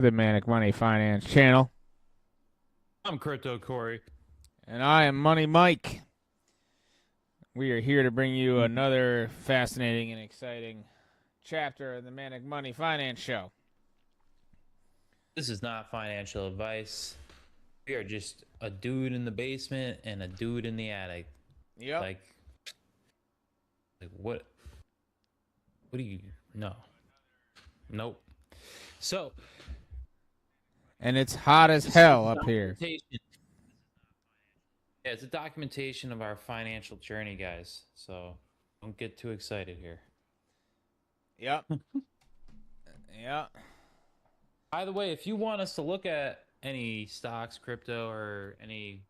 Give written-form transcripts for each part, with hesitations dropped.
The Manic Money Finance channel, I'm Crypto Corey. and I am Money Mike. We are here to bring you another fascinating and exciting chapter of the Manic Money Finance show. This is not financial advice. We are just a dude in the basement and a dude in the attic. Yep. Like, what? What do you? No. Nope. So, And it's hot as this is hell a up here. documentation. Yeah, it's a documentation of our financial journey, guys. So, don't get too excited here. Yep. Yep. By the way, if you want us to look at any stocks, crypto, or any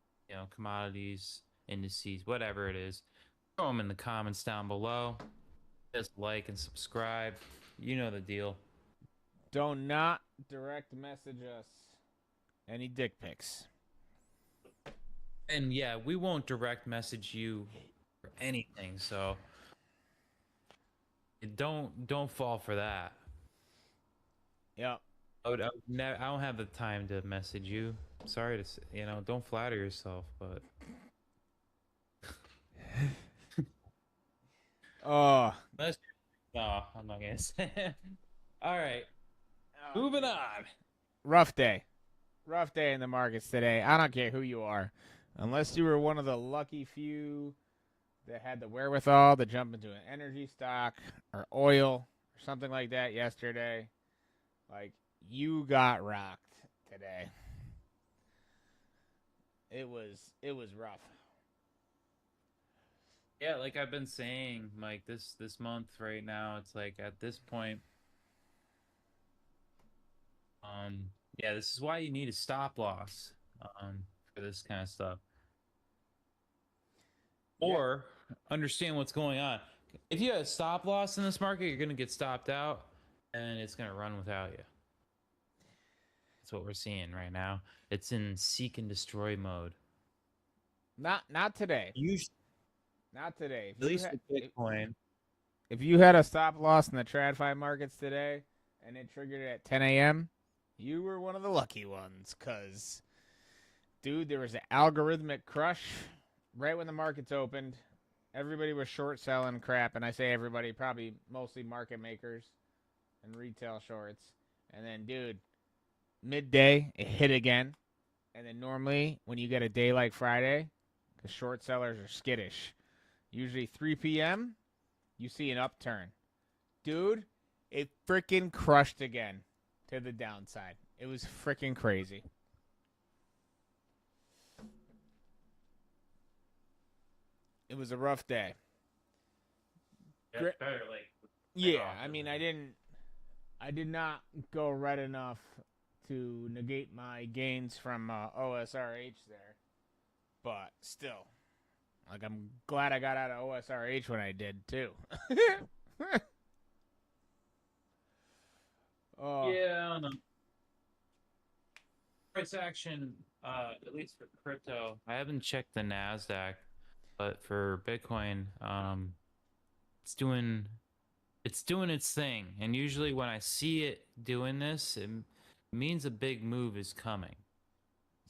commodities, indices, whatever it is, throw them in the comments down below. Just like and subscribe. You know the deal. Do not direct message us any dick pics. And yeah, we won't direct message you for anything, so don't fall for that. Yep. I don't have the time to message you. Sorry to say, don't flatter yourself, but Oh. that's no, I'm not gonna say. All right, moving on. Rough day. Rough day in the markets today. I don't care who you are. Unless you were one of the lucky few that had the wherewithal to jump into an energy stock or oil or something like that yesterday, like, you got rocked today. It was rough. Yeah, like I've been saying, Mike, this month right now, it's like at this point, um, yeah, this is why you need a stop loss, for this kind of stuff. Yeah. Or understand what's going on. If you have a stop loss in this market, you're going to get stopped out and it's going to run without you. That's what we're seeing right now. It's in seek and destroy mode. Not today. Usually, Not today. at least with Bitcoin. If you had a stop loss in the TradFi markets today and it triggered at 10 a.m., you were one of the lucky ones, cause dude, there was an algorithmic crush right when the markets opened. Everybody was short selling crap, and I say everybody, probably mostly market makers and retail shorts. And then, dude, midday it hit again. And then normally when you get a day like Friday, because short sellers are skittish, usually 3 p.m. you see an upturn. Dude, it freaking crushed again to the downside. It was freaking crazy. It was a rough day. That's better. Like, Yeah, I mean, I did not go red enough to negate my gains from OSRH there, but still, like, I'm glad I got out of OSRH when I did too. Oh, yeah, I don't know. Price action, at least for crypto, I haven't checked the Nasdaq, but for Bitcoin, it's doing it's doing its thing. And usually when I see it doing this, it means a big move is coming.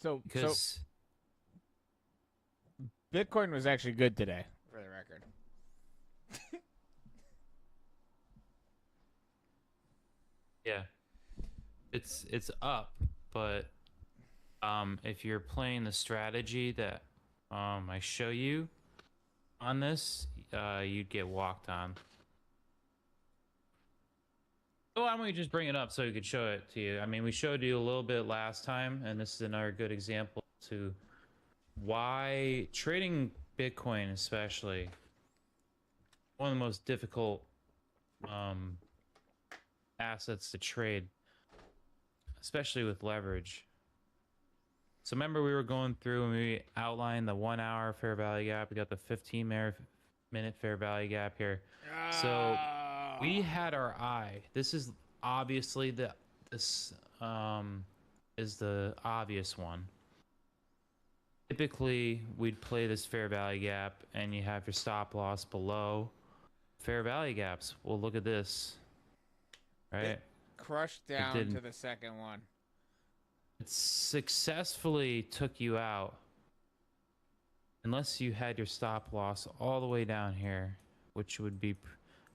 so Because Bitcoin was actually good today, for the record. yeah, it's up, but if you're playing the strategy that I show you on this, you'd get walked on. So why don't we just bring it up so we could show it to you? I mean, we showed you a little bit last time, and this is another good example to why trading Bitcoin, especially, one of the most difficult um, assets to trade, especially with leverage. So remember we were going through and we outlined the 1 hour fair value gap. We got the 15-minute fair value gap here. So we had our eye. This is obviously this is the obvious one. Typically, we'd play this fair value gap and you have your stop loss below fair value gaps. Well, look at this. Right? crushed It down didn't. to the second one. It successfully took you out, unless you had your stop loss all the way down here, which would be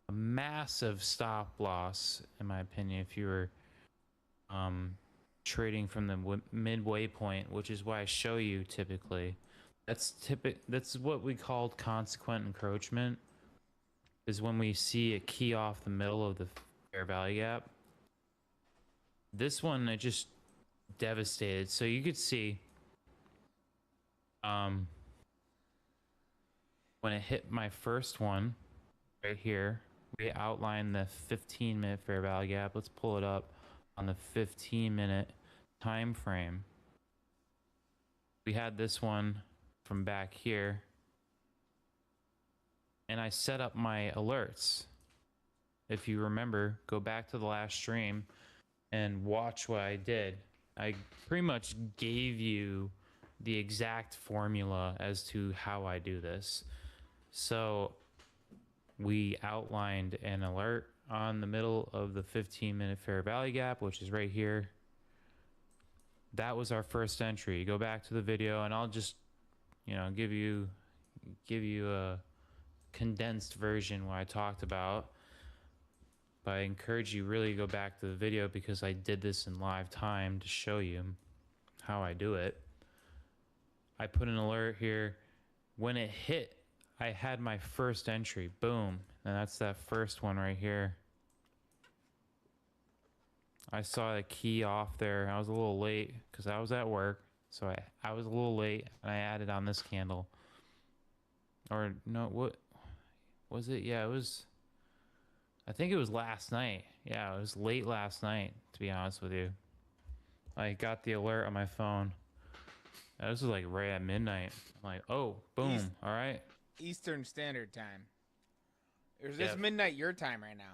a massive stop loss, in my opinion, if you were trading from the midway point, which is why I show you typically. That's what we called consequent encroachment, is when we see a key off the middle of the fair value gap. This one, it just devastated. So you could see when it hit my first one right here, we outlined the 15-minute fair value gap. Let's pull it up on the 15-minute time frame. We had this one from back here, and I set up my alerts. If you remember, go back to the last stream and watch what I did. I pretty much gave you the exact formula as to how I do this. So we outlined an alert on the middle of the 15-minute fair value gap, which is right here. That was our first entry. Go back to the video and I'll just, give you a condensed version what I talked about. But I encourage you really to go back to the video because I did this in live time to show you how I do it. I put an alert here. When it hit, I had my first entry. Boom. And that's that first one right here. I saw the key off there. I was a little late because I was at work. So I was a little late and I added on this candle. Or no, what was it? Yeah, it was, I think it was last night. Yeah, it was late last night, to be honest with you. I got the alert on my phone. This was like right at midnight. I'm like, oh, boom. All right. Eastern Standard Time. Or is this midnight your time right now?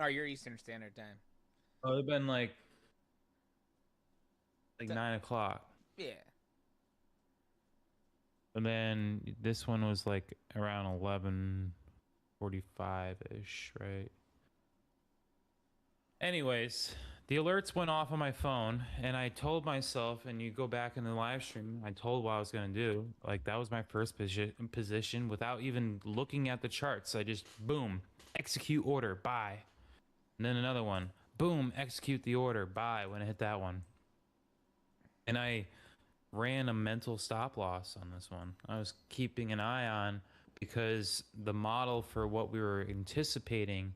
Or your Eastern Standard Time? Oh, it'd been like 9 o'clock. Yeah. And then this one was like around 11:45-ish, right? Anyways, the alerts went off on my phone, and I told myself, and you go back in the live stream, I told what I was going to do. Like, that was my first position without even looking at the charts. I just, boom, execute order, buy. And then another one, boom, execute the order, buy when I hit that one. And I ran a mental stop loss on this one. I was keeping an eye on because the model for what we were anticipating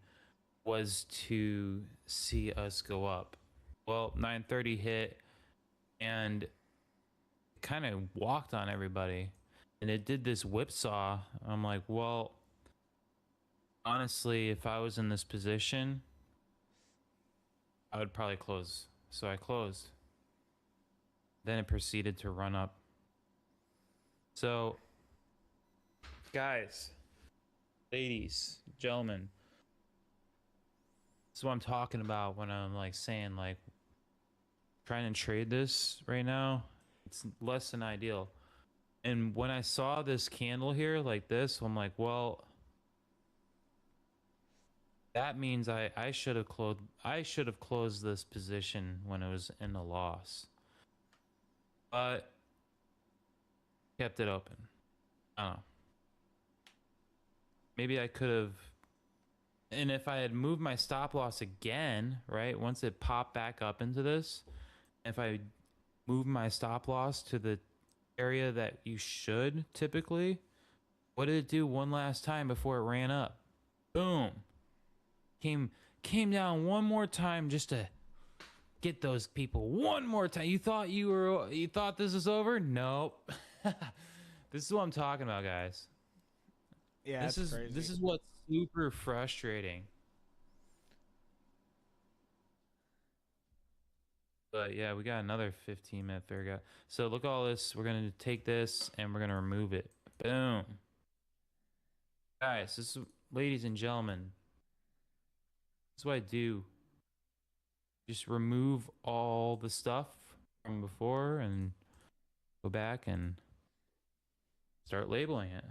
was to see us go up. Well, 9:30 hit and kind of walked on everybody, and it did this whipsaw. I'm like, well, honestly, if I was in this position, I would probably close. So I closed. Then it proceeded to run up. So, guys, ladies, gentlemen, this is what I'm talking about when I'm like saying like trying to trade this right now. It's less than ideal. And when I saw this candle here like this, I'm like, well, that means I should have closed this position when it was in a loss. But kept it open. I don't know. Maybe I could have. And if I had moved my stop loss again, right, once it popped back up into this, if I moved my stop loss to the area that you should typically, what did it do one last time before it ran up? Boom. Came down one more time just to get those people one more time. You thought this was over? Nope. This is what I'm talking about, guys. Yeah, this is crazy. This is what's super frustrating. But yeah, we got another 15-minute fair gap. So look at all this. We're gonna take this and we're gonna remove it. Boom. Guys, ladies and gentlemen, this is what I do. Just remove all the stuff from before and go back and start labeling it.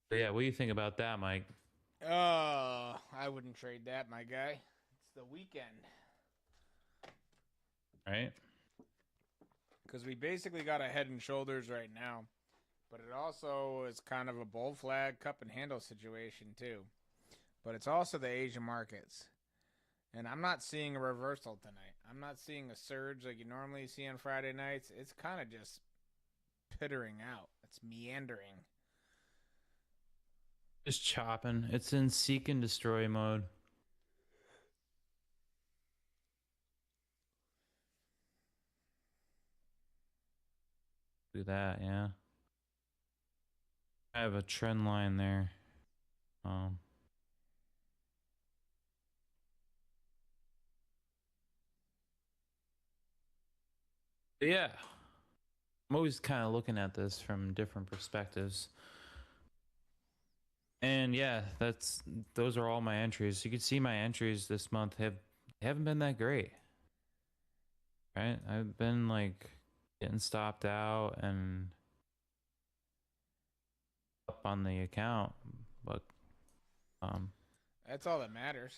But yeah, what do you think about that, Mike? Oh, I wouldn't trade that, my guy. It's the weekend. Right? Because we basically got a head and shoulders right now. But it also is kind of a bull flag cup and handle situation, too. But it's also the Asian markets. And I'm not seeing a reversal tonight. I'm not seeing a surge like you normally see on Friday nights. It's kind of just pittering out. It's meandering. Just chopping. It's in seek and destroy mode. Do that, yeah. I have a trend line there. Um, but yeah, I'm always kind of looking at this from different perspectives. And yeah, those are all my entries. You can see my entries this month haven't been that great. Right? I've been like getting stopped out and up on the account, but That's all that matters.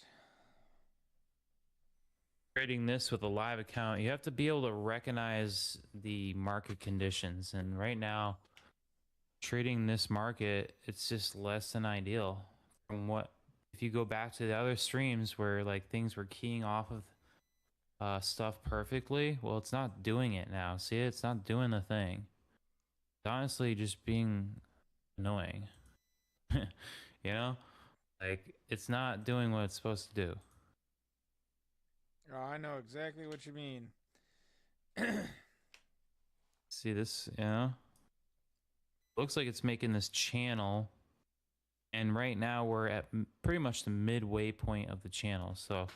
trading this with a live account, you have to be able to recognize the market conditions. And right now, trading this market, it's just less than ideal. From what if you go back to the other streams where like things were keying off of stuff perfectly, well, it's not doing it now. See, it's not doing the thing. It's honestly just being annoying. You know, like it's not doing what it's supposed to do. Oh, I know exactly what you mean. See this, looks like it's making this channel, and right now we're at pretty much the midway point of the channel. So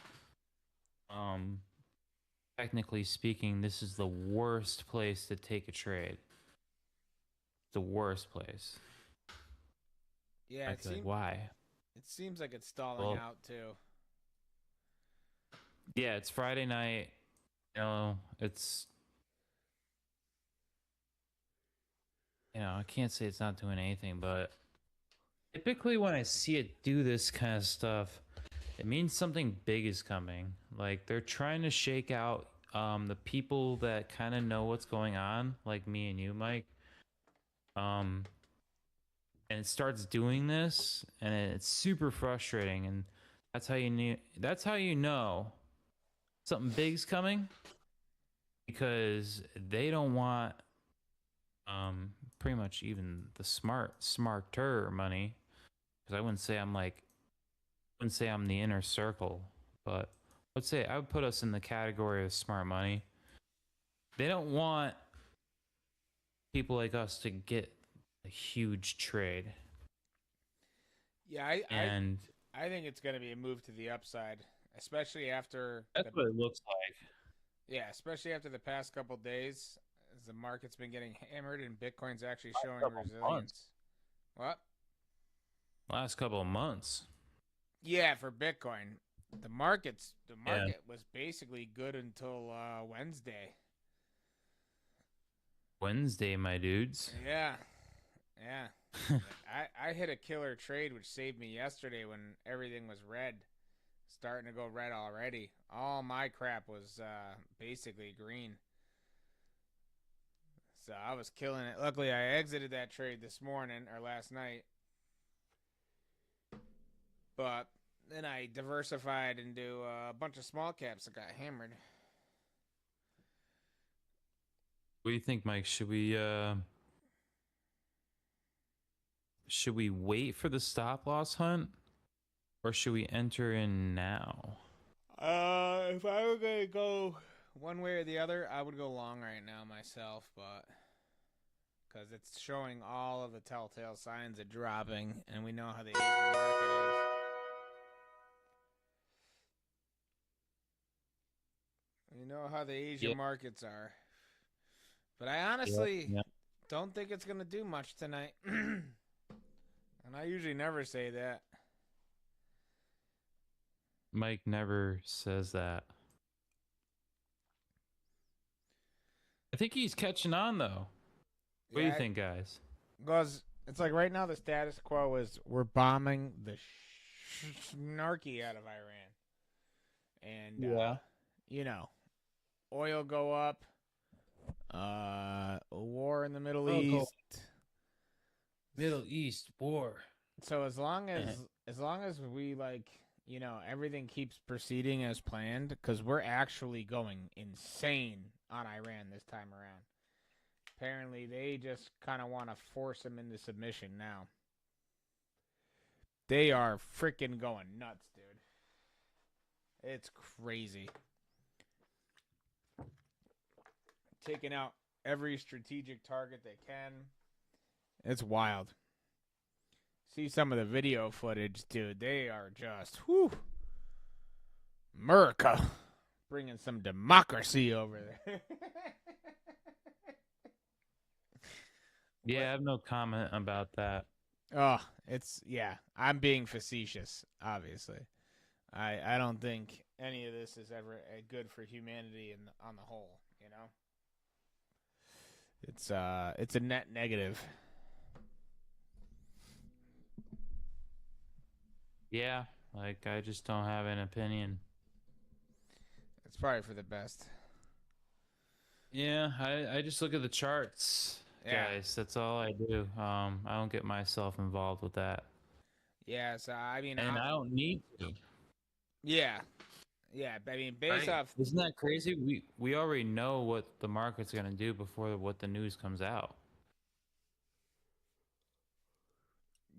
technically speaking, this is the worst place to take a trade. The worst place. Yeah, why? it seems like it's stalling Well, out too. yeah, it's Friday night. It's I can't say it's not doing anything, but typically when I see it do this kind of stuff, it means something big is coming. Like they're trying to shake out the people that kind of know what's going on, like me and you, Mike. And it starts doing this, and it's super frustrating. And that's how you know something big's coming, because they don't want pretty much even the smarter money. Because I wouldn't say I'm the inner circle, but let's say I would put us in the category of smart money. They don't want people like us to get a huge trade. Yeah, And I think it's going to be a move to the upside, especially after that's what it looks like. yeah, especially after the past couple days, as the market's been getting hammered and Bitcoin's actually showing Couple resilience. months. What? Last couple of months. Yeah, for Bitcoin, the market Yeah. was basically good until Wednesday. Wednesday, my dudes. Yeah, yeah. I hit a killer trade which saved me yesterday when everything was red, starting to go red already. All my crap was basically green. So I was killing it. Luckily, I exited that trade this morning or last night. But then I diversified into a bunch of small caps that got hammered. What do you think, Mike? Should we wait for the stop loss hunt, or should we enter in now? If I were gonna go one way or the other, I would go long right now myself, but because it's showing all of the telltale signs of dropping, and we know how the Asian market is. We know how the Asian Yep. markets are. But I honestly Yep. don't think it's gonna do much tonight. And I usually never say that. Mike never says that. I think he's catching on, though. What do you think, guys? Because it's like right now the status quo is we're bombing the snarky out of Iran, and Yeah. you know, oil go up. A war in the Middle Oh, go East. Middle East war. So as long as we like, you know, everything keeps proceeding as planned, because we're actually going insane on Iran this time around. Apparently, they just kind of want to force them into submission now. They are freaking going nuts, dude. It's crazy. Taking out every strategic target they can. It's wild. See some of the video footage, dude. They are just, whew. America. Bringing some democracy over there. Yeah, I have no comment about that. Oh, it's, yeah. I'm being facetious, obviously. I don't think any of this is ever good for humanity on the whole, you know? It's a net negative. Yeah, like I just don't have an opinion. It's probably for the best. Yeah, I just look at the charts, Yeah. guys. That's all I do. I don't get myself involved with that, Yeah, so I mean, and I don't need to. yeah. Yeah, I mean, based Right? off, Isn't that crazy? We already know what the market's gonna do before what the news comes out,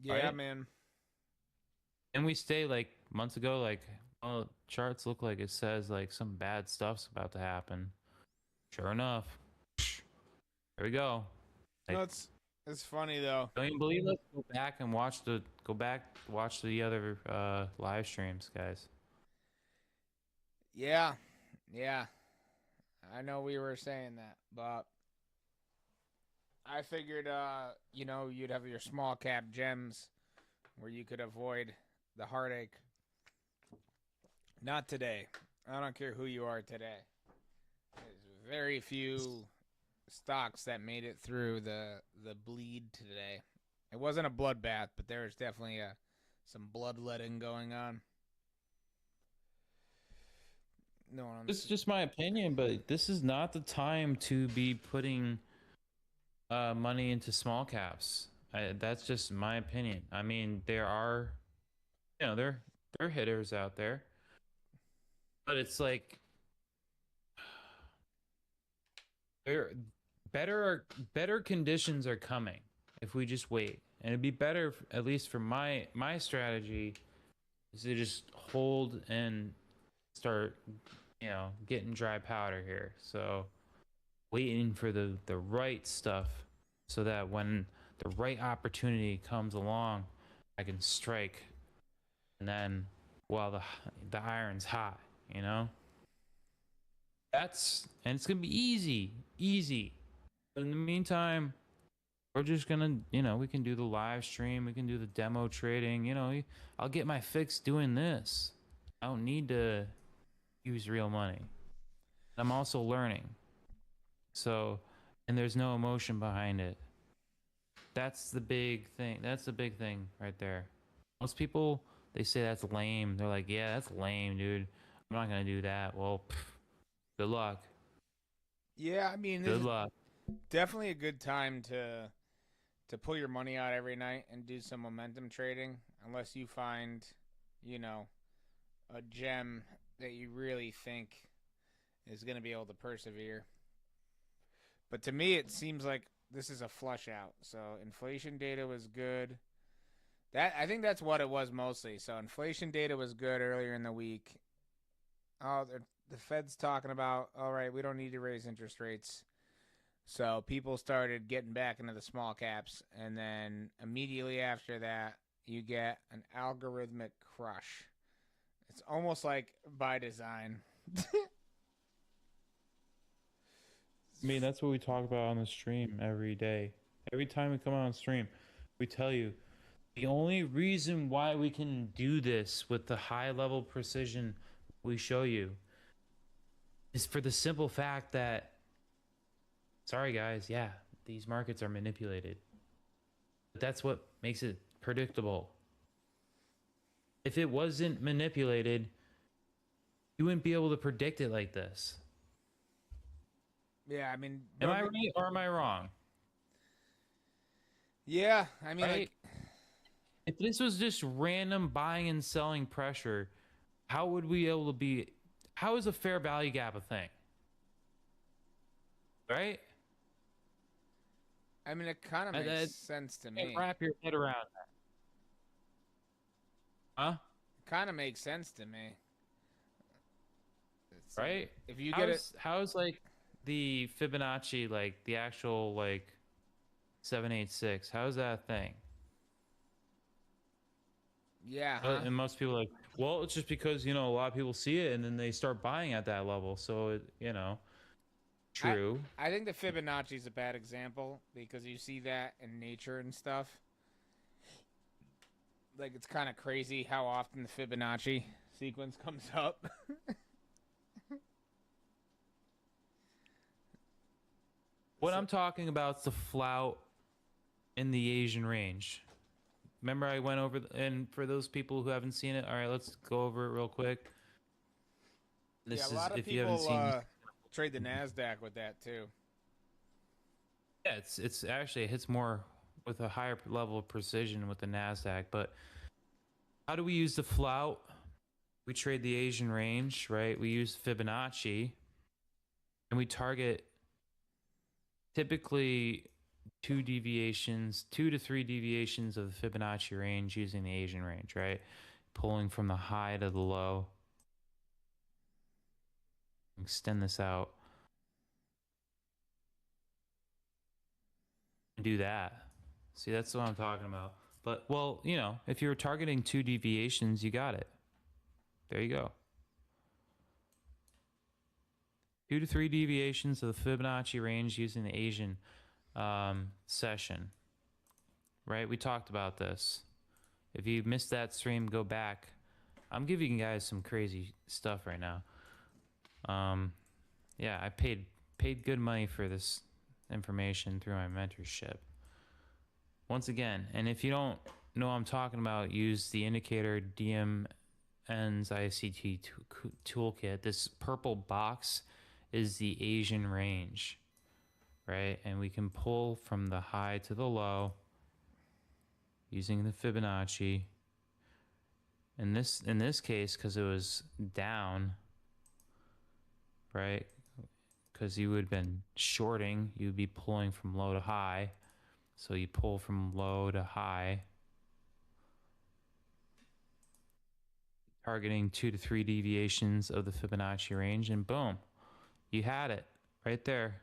yeah, right? man. And we stay like months ago, like, oh, charts look like it says like some bad stuff's about to happen. Sure enough, there we go. Like, No, it's funny though. don't you believe it? Go back watch the other live streams, guys. Yeah, yeah. I know we were saying that, but I figured, you know, you'd have your small cap gems where you could avoid the heartache. Not today. I don't care who you are today. There's very few stocks that made it through the bleed today. It wasn't a bloodbath, but there was definitely some bloodletting going on. No one. This is just my opinion, but this is not the time to be putting money into small caps. That's just my opinion. I mean, there are, there are hitters out there, but it's like there better conditions are coming if we just wait, and it'd be better, at least for my strategy, is to just hold and start, getting dry powder here. So waiting for the right stuff so that when the right opportunity comes along, I can strike, and then while the iron's hot, you know. And it's gonna be easy. But in the meantime, we're just gonna, we can do the live stream, we can do the demo trading. I'll get my fix doing this. I don't need to use real money. I'm also learning. So, and there's no emotion behind it. That's the big thing. That's the big thing right there. Most people, they say that's lame. They're like, yeah, that's lame, dude. I'm not gonna do that. Well, good luck. Yeah, I mean, this Good is luck. definitely a good time to pull your money out every night and do some momentum trading, unless you find, you know, a gem that you really think is going to be able to persevere. But to me, it seems like this is a flush out. So inflation data was good. I think that's what it was mostly. So inflation data was good earlier in the week. Oh, the Fed's talking about, all right, we don't need to raise interest rates. So people started getting back into the small caps, and then immediately after that, you get an algorithmic crush. It's almost like by design. I mean, that's what we talk about on the stream every day. Every time we come on stream, we tell you the only reason why we can do this with the high level precision we show you is for the simple fact that, sorry guys, yeah, these markets are manipulated. But that's what makes it predictable. if it wasn't manipulated, you wouldn't be able to predict it like this. Yeah, I mean, Am I right or am I wrong? yeah, I mean, Right? like, If this was just random buying and selling pressure, how would we able to be? How is a fair value gap a thing? Right? I mean, it kind of And makes then sense to can't me. wrap your head around that, huh? Kind of makes sense to me. It's like Right? if you get it, How's like the Fibonacci, like the actual like 786? How's that a thing? yeah, huh? And most people are like, well, it's just because a lot of people see it and then they start buying at that level. So I true. I think the Fibonacci is a bad example because you see that in nature and stuff. Like it's kind of crazy how often the Fibonacci sequence comes up. What So, I'm talking about is the flout in the Asian range. Remember, I went over, and for those people who haven't seen it, all right, let's go over it real quick. yeah, a This is, lot of if you haven't people seen this, trade the Nasdaq with that too. yeah, it's actually, it hits more with a higher level of precision with the Nasdaq. But how do we use the flout? We trade the Asian range, right? We use Fibonacci, and we target typically two to three deviations of the Fibonacci range using the Asian range, right? Pulling from the high to the low. Extend this out and do that. See, that's what I'm talking about. But, well, if you're targeting two deviations, you got it. There you go. 2 to 3 deviations of the Fibonacci range using the Asian session, right? We talked about this. If you missed that stream, go back. I'm giving you guys some crazy stuff right now. Yeah, I paid good money for this information through my mentorship. Once again, and if you don't know what I'm talking about, use the indicator DMN's ICT toolkit. This purple box is the Asian range, right? And we can pull from the high to the low using the Fibonacci. In this case, because it was down, right? Because you would have been shorting, you'd be pulling from low to high. So you pull from low to high, targeting 2 to 3 deviations of the Fibonacci range, and boom, you had it right there.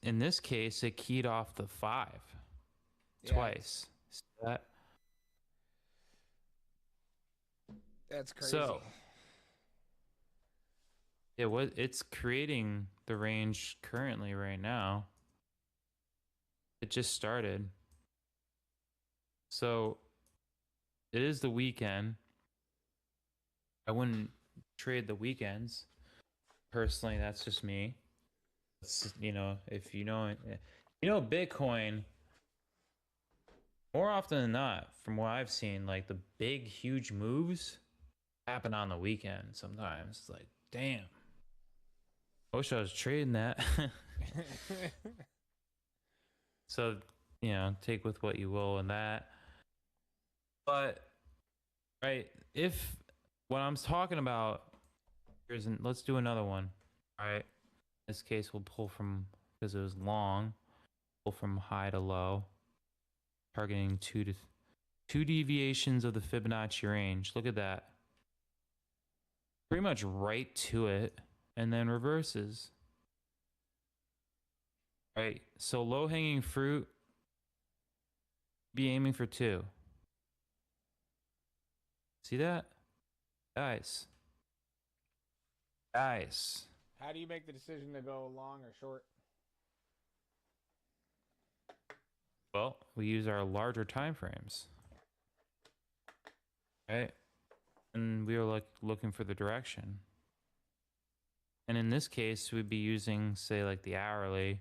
In this case, it keyed off the 5 twice. See that? That's crazy. So it's creating the range currently right now. It just started. So it is the weekend. I wouldn't trade the weekends. Personally, that's just me. It's, if Bitcoin, more often than not, from what I've seen, like the big, huge moves happen on the weekend sometimes. It's like, damn. I wish I was trading that. So, take with what you will in that. But, right, if what I'm talking about, let's do another one. All right. In this case, we'll pull from, because it was long, pull from high to low, targeting two deviations of the Fibonacci range. Look at that. Pretty much right to it, and then reverses. Right. So low hanging fruit, be aiming for 2. See that? Guys. How do you make the decision to go long or short? Well, we use our larger time frames. Right? And we were looking for the direction. And in this case, we'd be using, say, like the hourly.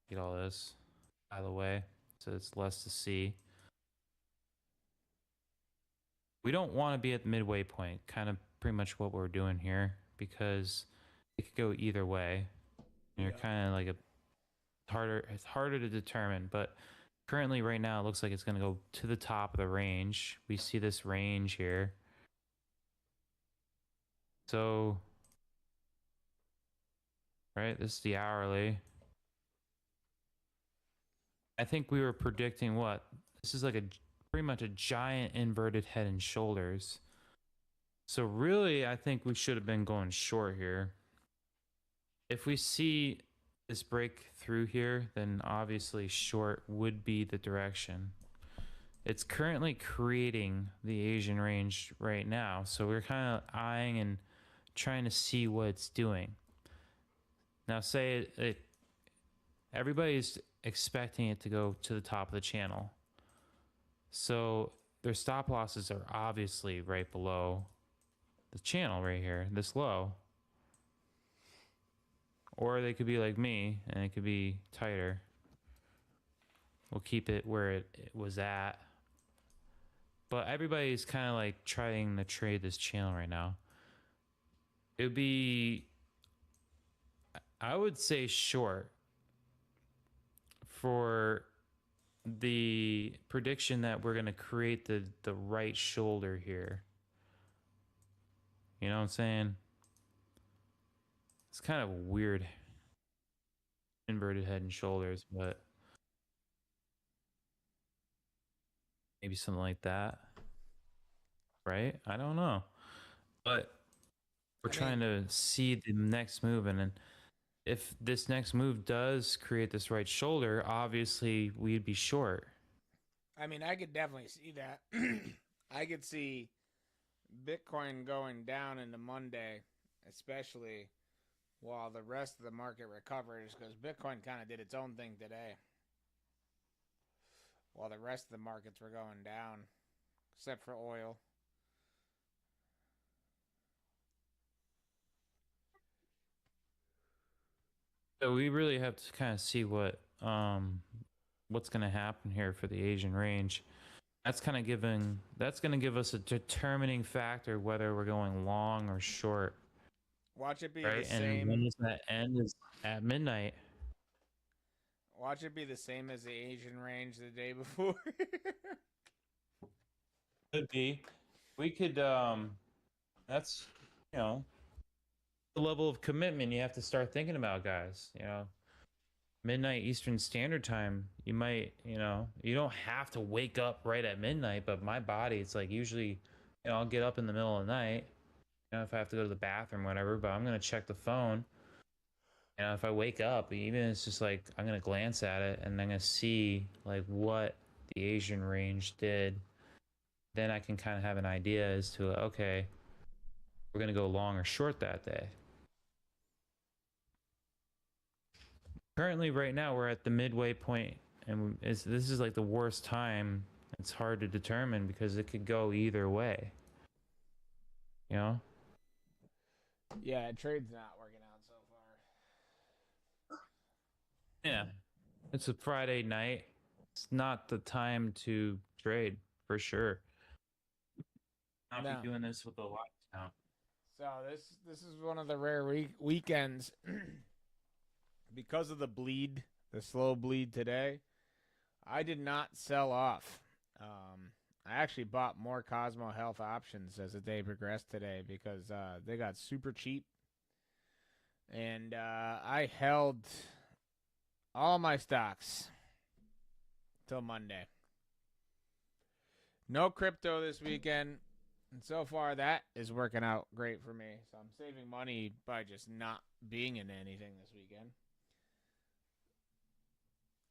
Get all this out of the way so it's less to see. We don't want to be at the midway point, kind of pretty much what we're doing here, because it could go either way. And you're kind of like it's harder to determine, but currently right now it looks like it's going to go to the top of the range. We see this range here. So, right, this is the hourly. I think we were predicting what? This is like pretty much a giant inverted head and shoulders. So really, I think we should have been going short here. If we see this break through here, then obviously short would be the direction. It's currently creating the Asian range right now, so we're kind of eyeing and trying to see what it's doing. Now, say everybody's expecting it to go to the top of the channel, so their stop losses are obviously right below the channel right here, this low. Or they could be like me, and it could be tighter. We'll keep it where it was at. But everybody's kind of like trying to trade this channel right now. It would be, I would say, short for the prediction that we're going to create the right shoulder here. You know what I'm saying? It's kind of weird. Inverted head and shoulders, but maybe something like that. Right? I don't know. But we're trying to see the next move, and then if this next move does create this right shoulder, obviously we'd be short. I mean, I could definitely see that. I could see Bitcoin going down into Monday, especially while the rest of the market recovers, because Bitcoin kind of did its own thing today. While the rest of the markets were going down, except for oil. So we really have to kind of see what's going to happen here for the Asian range. That's going to give us a determining factor whether we're going long or short. Watch it be right? the same. And when does that end? Is at midnight. Watch it be the same as the Asian range the day before. Could be. We could that's the level of commitment you have to start thinking about, guys. Midnight Eastern Standard Time, you might, you don't have to wake up right at midnight, but my body, it's like usually, I'll get up in the middle of the night, if I have to go to the bathroom, whatever, but I'm going to check the phone. If I wake up, even it's just like, I'm going to glance at it and I'm going to see like what the Asian range did. Then I can kind of have an idea as to, okay, we're going to go long or short that day. Currently, right now, we're at the midway point, and this is like the worst time. It's hard to determine because it could go either way. Yeah, trade's not working out so far. Yeah, it's a Friday night. It's not the time to trade, for sure. Not be doing this with the lights now. So this is one of the rare weekends because of the slow bleed today. I did not sell off. I actually bought more Cosmo Health options as the day progressed today because they got super cheap. And I held all my stocks till Monday. No crypto this weekend. And so far, that is working out great for me. So I'm saving money by just not being in anything this weekend.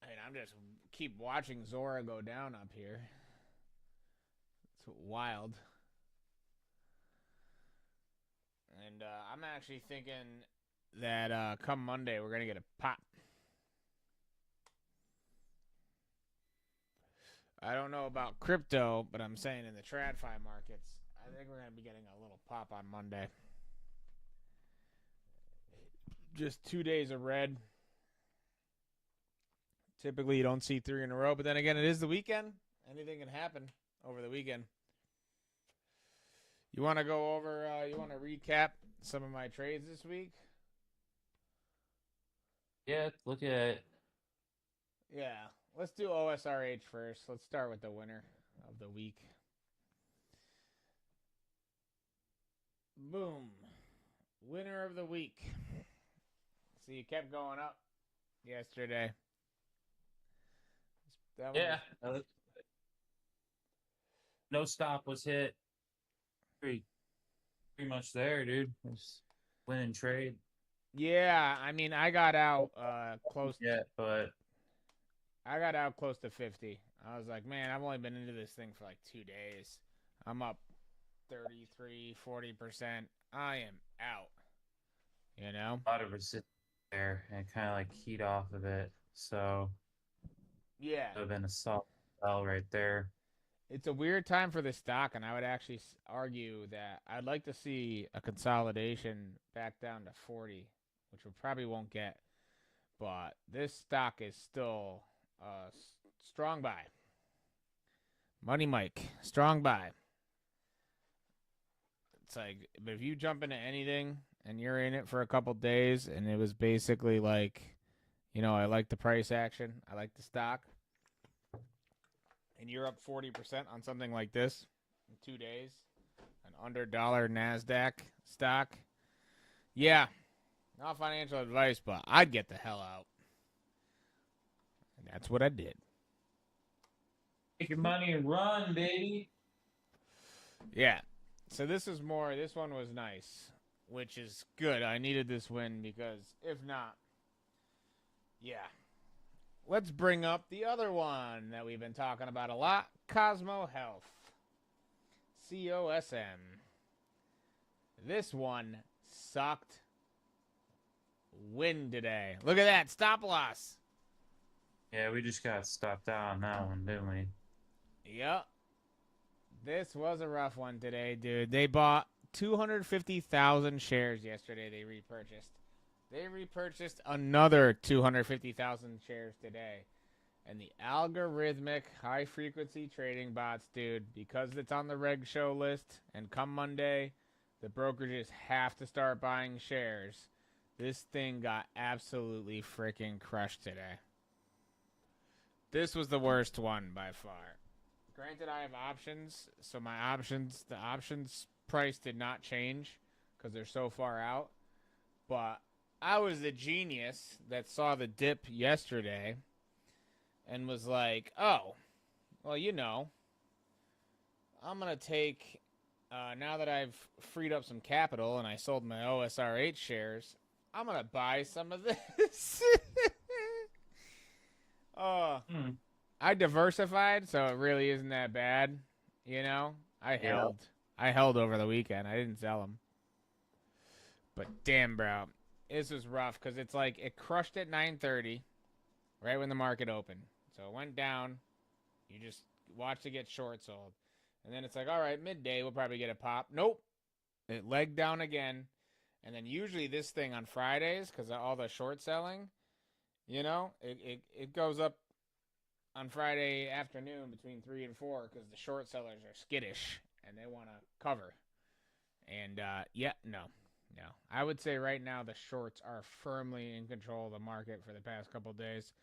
I mean, I'm just keep watching Zora go down up here. It's wild. And I'm actually thinking that come Monday, we're going to get a pop. I don't know about crypto, but I'm saying in the TradFi markets, I think we're going to be getting a little pop on Monday. Just 2 days of red. Typically, you don't see 3 in a row, but then again, it is the weekend. Anything can happen over the weekend. You want to go over? You want to recap some of my trades this week? Yeah, look at Yeah. Let's do OSRH first. Let's start with the winner of the week. Boom. Winner of the week. So you kept going up yesterday. That one yeah. was- No stop was hit. Pretty much there, dude. Just winning trade. Yeah, I mean, I got out close. Yeah, but I got out close to 50. I was like, man, I've only been into this thing for like 2 days. I'm up 33, 40%. I am out. You know? a lot of resistance there and kind of like heat off of it. So Yeah. it would have been a solid sell right there. It's a weird time for the stock, and I would actually argue that I'd like to see a consolidation back down to 40, which we probably won't get. But this stock is still strong buy. Money Mike, strong buy. It's like, but if you jump into anything and you're in it for a couple days, and it was basically like, you know, I like the price action, I like the stock, and you're up 40% on something like this in 2 days, an under dollar NASDAQ stock, yeah, not financial advice, but I'd get the hell out. And that's what I did. Take your money and run, baby. Yeah. So this one was nice, which is good. I needed this win because if not, yeah. Let's bring up the other one that we've been talking about a lot, Cosmo Health. COSM. This one sucked. Win today. Look at that. Stop loss. Yeah, we just got stopped out on that one, didn't we? Yep. This was a rough one today, dude. They bought 250,000 shares yesterday. They repurchased. They repurchased another 250,000 shares today. And the algorithmic high-frequency trading bots, dude, because it's on the reg show list, and come Monday, the brokerages have to start buying shares. This thing got absolutely freaking crushed today. This was the worst one by far. Granted, I have options, so the options price did not change because they're so far out. But I was the genius that saw the dip yesterday and was like, oh, well, you know, I'm going to take, now that I've freed up some capital and I sold my OSRH shares, I'm going to buy some of this. I diversified, so it really isn't that bad, you know? I held over the weekend. I didn't sell them. But damn, bro. This was rough because it's like it crushed at 9:30 right when the market opened. So it went down. You just watched it get short sold. And then it's like, all right, midday, we'll probably get a pop. Nope. It legged down again. And then usually this thing on Fridays, because of all the short selling, you know, it goes up on Friday afternoon between 3 and 4 because the short sellers are skittish and they want to cover. And, no. I would say right now the shorts are firmly in control of the market for the past couple of days,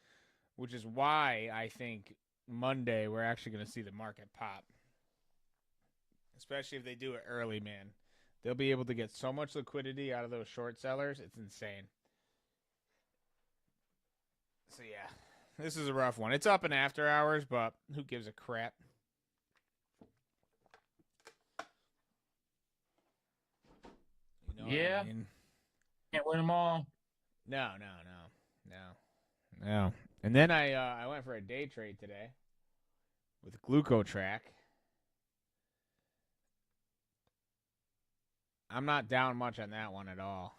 which is why I think Monday we're actually going to see the market pop. Especially if they do it early, man. They'll be able to get so much liquidity out of those short sellers. It's insane. So, yeah. This is a rough one. It's up in after hours, but who gives a crap? You know Yeah. what I mean? Can't win them all. No. And then I went for a day trade today with GlucoTrack. I'm not down much on that one at all.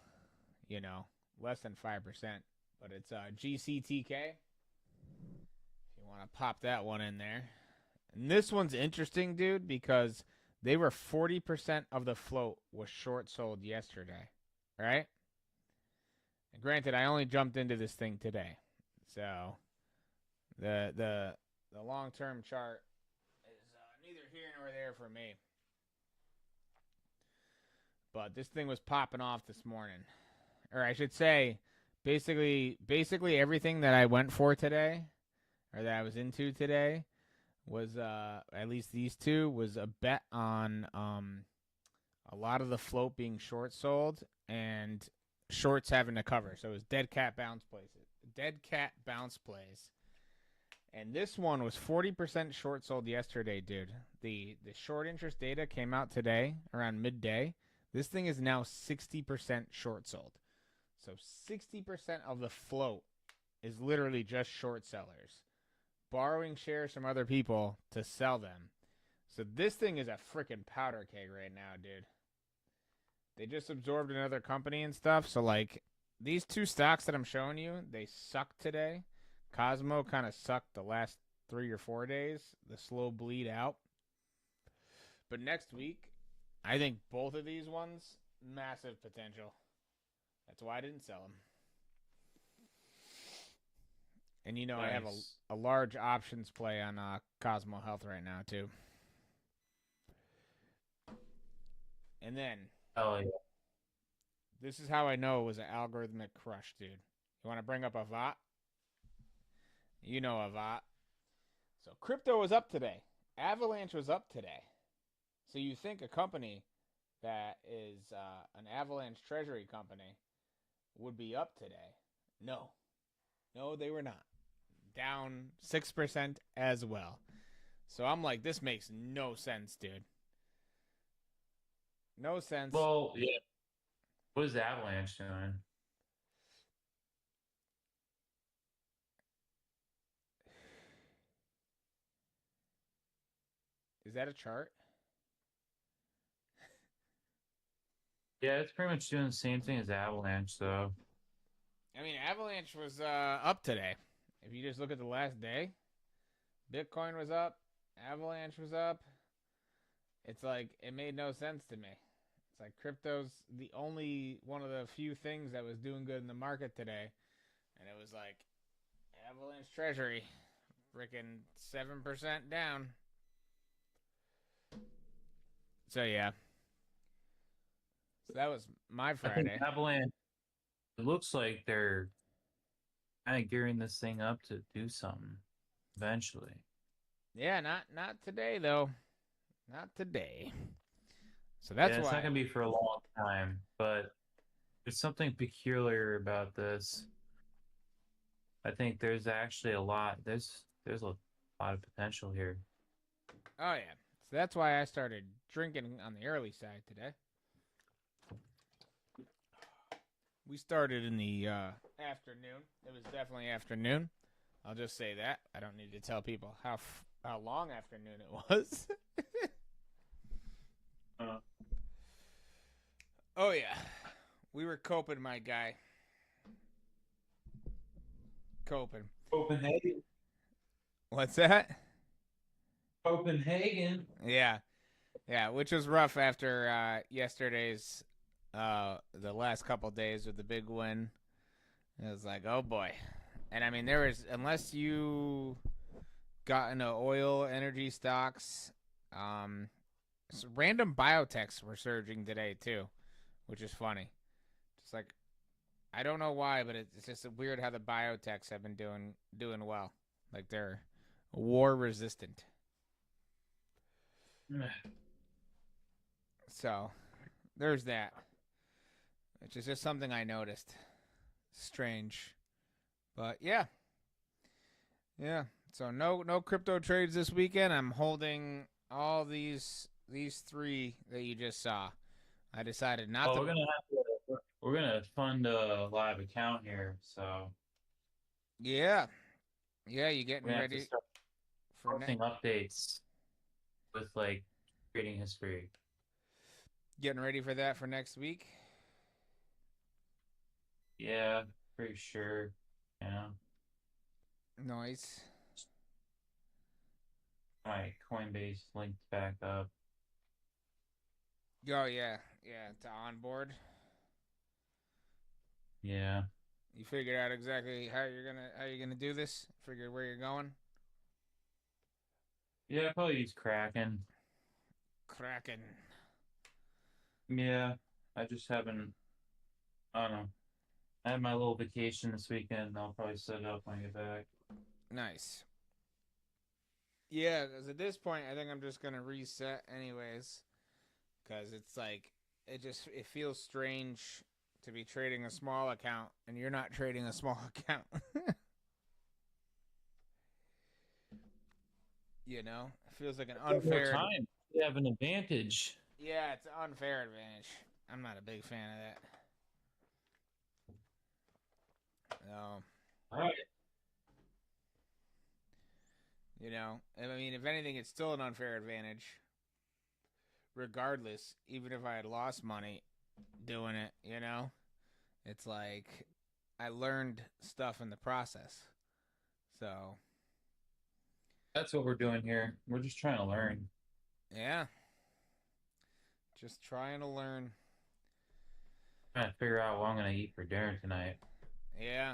You know, less than 5%. But it's GCTK. If you want to pop that one in there. And this one's interesting, dude, because they were 40% of the float was short sold yesterday. Right? And granted, I only jumped into this thing today. So the long-term chart is neither here nor there for me. But this thing was popping off this morning, or I should say, basically everything that I went for today, or that I was into today, was at least these two was a bet on a lot of the float being short sold and shorts having to cover. So it was dead cat bounce plays. Dead cat bounce plays. And this one was 40% short sold yesterday, dude. The short interest data came out today around midday. This thing is now 60% short sold. So 60% of the float is literally just short sellers borrowing shares from other people to sell them. So this thing is a freaking powder keg right now, dude. They just absorbed another company and stuff. So, like, these two stocks that I'm showing you, they sucked today. Cosmo kind of sucked the last 3 or 4 days, the slow bleed out. But next week, I think both of these ones, massive potential. That's why I didn't sell them. And you know, Nice. I have a large options play on Cosmo Health right now, too. And then, Oh yeah. this is how I know it was an algorithmic crush, dude. You want to bring up Avant? You know Avant. So crypto was up today. Avalanche was up today. So you think a company that is an Avalanche treasury company would be up today? No. No, they were not. Down 6% as well. So I'm like, this makes no sense, dude. No sense. Well, yeah. What is Avalanche doing? Is that a chart? Yeah, it's pretty much doing the same thing as Avalanche, though. I mean, Avalanche was up today. If you just look at the last day, Bitcoin was up, Avalanche was up. It's like, it made no sense to me. It's like crypto's the only one of the few things that was doing good in the market today. And it was like, Avalanche Treasury, freaking 7% down. So, yeah. So that was my I think Friday. Avalanche, it looks like they're kind of gearing this thing up to do something eventually. Yeah, not today, though. Not today. So Yeah, that's it's not why. gonna be for a long time, but there's something peculiar about this. I think there's actually a lot. There's a lot of potential here. Oh, yeah. So that's why I started drinking on the early side today. We started in the afternoon. It was definitely afternoon. I'll just say that. I don't need to tell people how long afternoon it was. Uh, Oh yeah, we were coping, my guy. Coping. Copenhagen. What's that? Copenhagen. Yeah, yeah, which was rough after yesterday's the last couple days with the big win. It was like, oh boy. And I mean, there was, unless you got into oil energy stocks, random biotechs were surging today too, which is funny. Just like, I don't know why, but it's just weird how the biotechs have been doing well. Like, they're war resistant. So there's that, which is just something I noticed. Strange, but yeah, yeah. So no crypto trades this weekend. I'm holding all these three that you just saw. I decided not Well, to. we're gonna fund a live account here, so Yeah, yeah. You we're getting gonna have to ready start for posting updates with like trading history. getting ready for that for next week? Yeah, pretty sure. Yeah, Nice. my Coinbase linked back up. Oh yeah, yeah. To onboard, Yeah, you figured out exactly how you're gonna do this. Figured where you're going. yeah, probably use Kraken. Kraken. Yeah, I just haven't. I don't know. I had my little vacation this weekend. I'll probably set it up when I get back. Nice. Yeah, because at this point, I think I'm just gonna reset anyways. Because it's like it feels strange to be trading a small account and you're not trading a small account. You know, it feels like an Got more unfair. time. You have an advantage. Yeah, it's an unfair advantage. I'm not a big fan of that. No, All right. you know, I mean, if anything, it's still an unfair advantage, regardless. Even if I had lost money doing it, you know, it's like I learned stuff in the process. So That's what we're doing here. We're just trying to learn. yeah, just trying to learn. Trying to figure out what I'm gonna eat for dinner tonight. Yeah,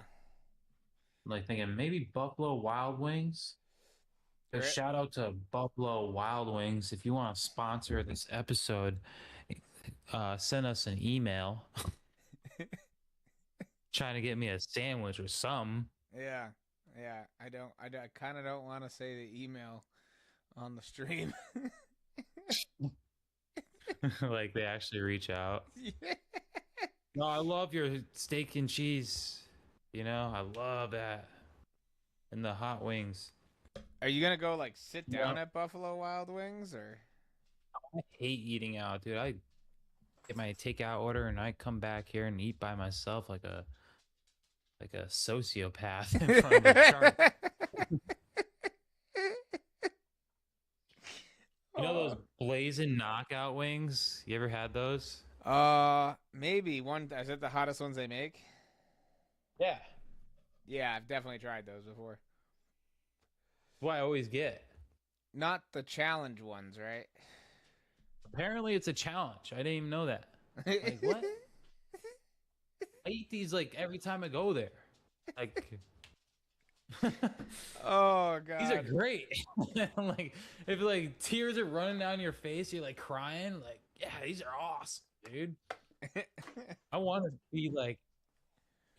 I'm like thinking maybe Buffalo Wild Wings. A Right. shout out to Buffalo Wild Wings. If you want to sponsor this episode, send us an email trying to get me a sandwich or something. yeah, yeah. I kind of don't want to say the email on the stream. Like they actually reach out. No, I love your steak and cheese. You know, I love that. And the hot wings. Are you gonna go like sit Yeah. down at Buffalo Wild Wings or? I hate eating out, dude. I get my takeout order and I come back here and eat by myself like a sociopath in front of a chart. You know those blazing knockout wings? You ever had those? Maybe one. Is that the hottest ones they make? Yeah. Yeah, I've definitely tried those before. That's what I always get. Not the challenge ones, right? Apparently it's a challenge. I didn't even know that. Like what? I eat these like every time I go there. Like Oh these are God. great. Like if like tears are running down your face, you're like crying, like, yeah, these are awesome, dude. I want to be like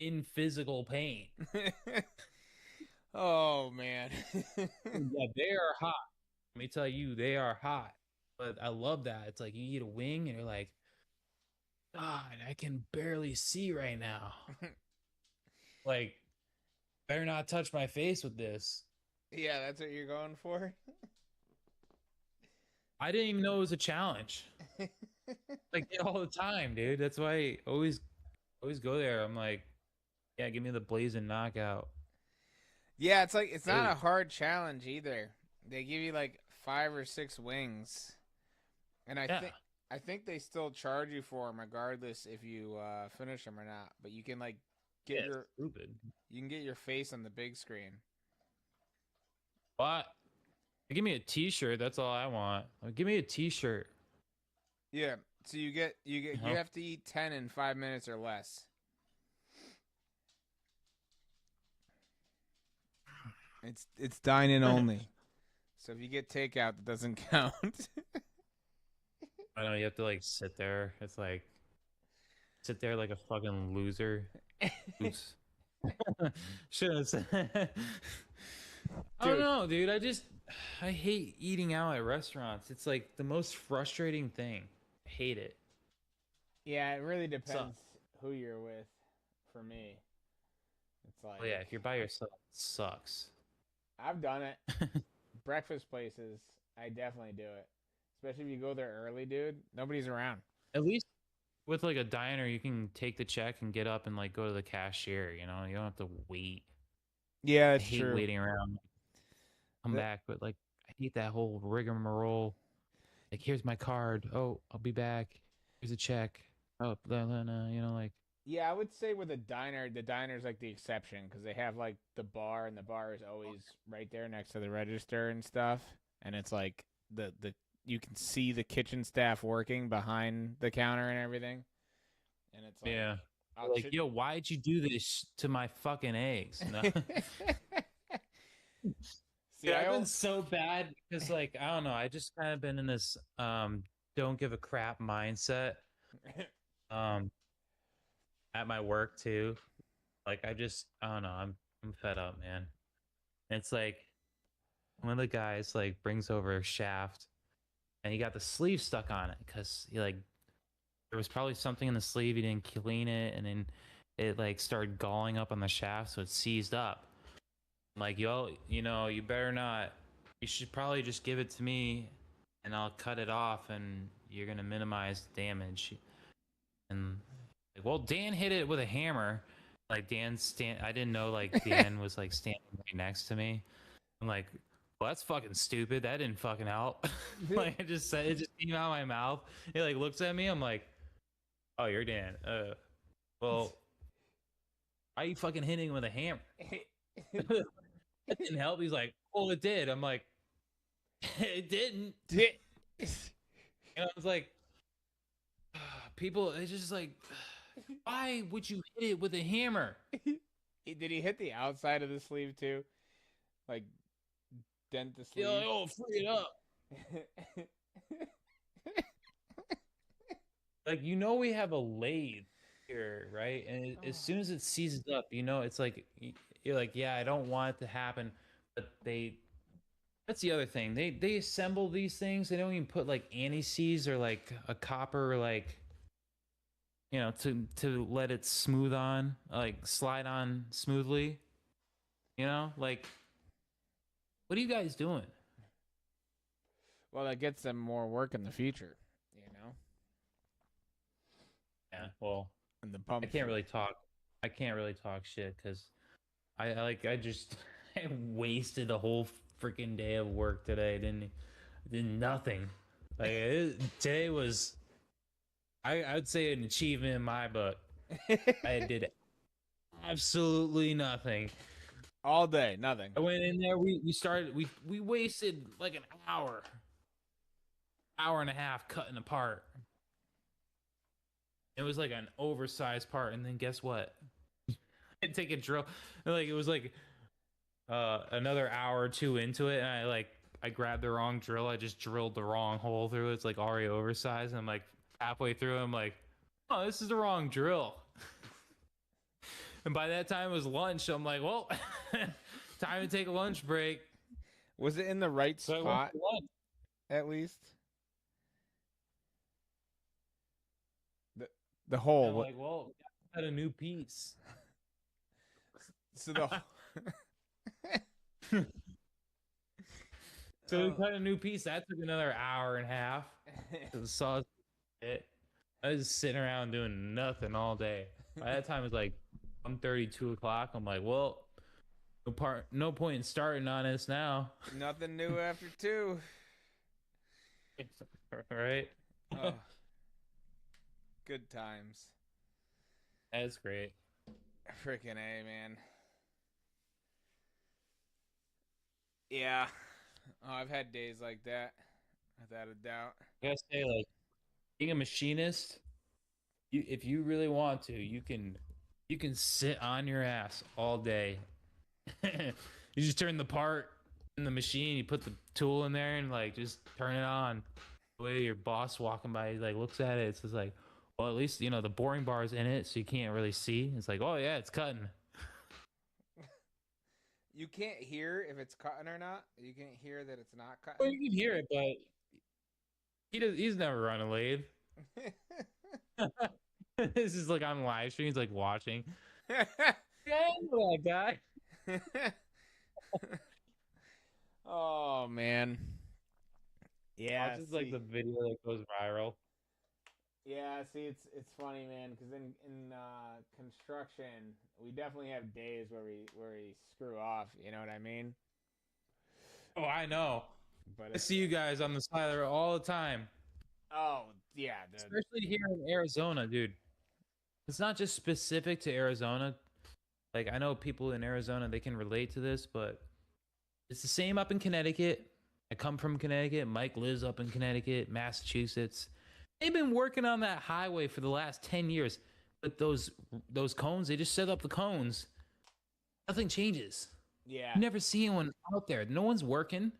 in physical pain. Oh man. Yeah, they are hot. Let me tell you, they are hot. But I love that. It's like you eat a wing and you're like, God, I can barely see right now. Like, better not touch my face with this. Yeah, that's what you're going for. I didn't even know it was a challenge. Like all the time, dude. That's why I always go there. I'm like, yeah, give me the blazing knockout. Yeah, it's like it's not Dude, a hard challenge either. They give you like 5 or 6 wings, and yeah, I think they still charge you for them regardless if you finish them or not. But you can like yeah, get it's your stupid. you can get your face on the big screen. But give me a t-shirt. That's all I want. Like, give me a t-shirt. Yeah, so you You have to eat 10 in 5 minutes or less. It's dine in know? only. So if you get takeout, that doesn't count. I know you have to like sit there. It's like sit there like a fucking loser. Oops. Should have said. I don't Dude, know, dude. I hate eating out at restaurants. It's like the most frustrating thing. I hate it. yeah, it really So, depends who you're with. For me, it's well, yeah, like if you're by yourself, it sucks. I've done it. Breakfast places, I definitely do it. Especially if you go there early, dude. Nobody's around. At least with like a diner, you can take the check and get up and like go to the cashier. You know, you don't have to wait. Yeah, I that's hate true. waiting around. Come That, back, but like I hate that whole rigmarole. Like, here's my card. Oh, I'll be back. Here's a check. Oh, blah, blah, blah, you know, like, yeah, I would say with a diner, the diner's like the exception because they have like the bar, and the bar is always right there next to the register and stuff. And it's like the you can see the kitchen staff working behind the counter and everything. And it's like yeah. I'll Like, yo, why'd you do this to my fucking eggs? No. See, Dude, I've been so bad because, like, I don't know. I just kind of been in this don't give a crap mindset. Um, at my work too. Like I don't know. I'm fed up, man. It's like one of the guys like brings over a shaft and he got the sleeve stuck on it because he like there was probably something in the sleeve, he didn't clean it, and then it like started galling up on the shaft, so it seized up. I'm like, yo, you better not. You should probably just give it to me, and I'll cut it off, and you're gonna minimize the damage. And like, well, Dan hit it with a hammer. Like I didn't know like Dan was like standing right next to me. I'm like, well, that's fucking stupid. That didn't fucking help. Like I just said, it just came out of my mouth. He like looks at me. I'm like, oh, you're Dan. Well, why are you fucking hitting him with a hammer? That didn't help. He's like, well, it did. I'm like, it didn't. And I was like, people, it's just like, why would you hit it with a hammer? Did he hit the outside of the sleeve too? Like dent the sleeve? You're like, oh, free it up. Like, we have a lathe here, right? And as soon as it seizes up, it's like you're like, yeah, I don't want it to happen, but that's the other thing. They assemble these things. They don't even put like anti-seize or like a copper like to let it smooth on, like slide on smoothly. Like what are you guys doing? Well, that gets them more work in the future, Yeah, well, And the pump. I can't really talk shit because I just I wasted a whole freaking day of work today. Did nothing. Like today was, I would say, an achievement in my book. I did absolutely nothing all day, nothing. I went in there. We wasted like an hour and a half cutting apart. It was like an oversized part, and then guess what? I'd take a drill, like it was like another hour or two into it, and I grabbed the wrong drill. I just drilled the wrong hole through it. It's like already oversized, and I'm like halfway through, I'm like, oh, this is the wrong drill. And by that time it was lunch. So I'm like, well, time to take a lunch break. Was it in the right spot? At least the hole. I'm like, well, got a new piece. So the so we cut a new piece. That took another hour and a half. The sauce. I was sitting around doing nothing all day. By that time it was like 1:30, 2 o'clock. I'm like, well, no point in starting on this now. Nothing new after 2. Right? Oh, good times. That's great. Freaking A, man. Yeah. Oh, I've had days like that, without a doubt. I gotta say, like, being a machinist, if you really want to, you can sit on your ass all day. You just turn the part in the machine, you put the tool in there, and like just turn it on. The way your boss walking by, like looks at it, it's just like, well, at least the boring bar's in it, so you can't really see. It's like, oh yeah, it's cutting. You can't hear if it's cutting or not. You can't hear that it's not cutting. Well, you can hear it, but he's never run a lathe. This is like on live stream. He's like watching. Yeah, I know that guy. Oh man. Yeah, it's like the video that goes viral. Yeah, see, it's funny, man, because in construction, we definitely have days where we screw off. You know what I mean? Oh, I know. But I see you guys on the side of the road all the time. Oh yeah, especially here in Arizona, dude. It's not just specific to Arizona. Like I know people in Arizona, they can relate to this, but it's the same up in Connecticut. I come from Connecticut. Mike lives up in Connecticut, Massachusetts. They've been working on that highway for the last 10 years. But those cones, they just set up the cones. Nothing changes. Yeah. You never see anyone out there. No one's working.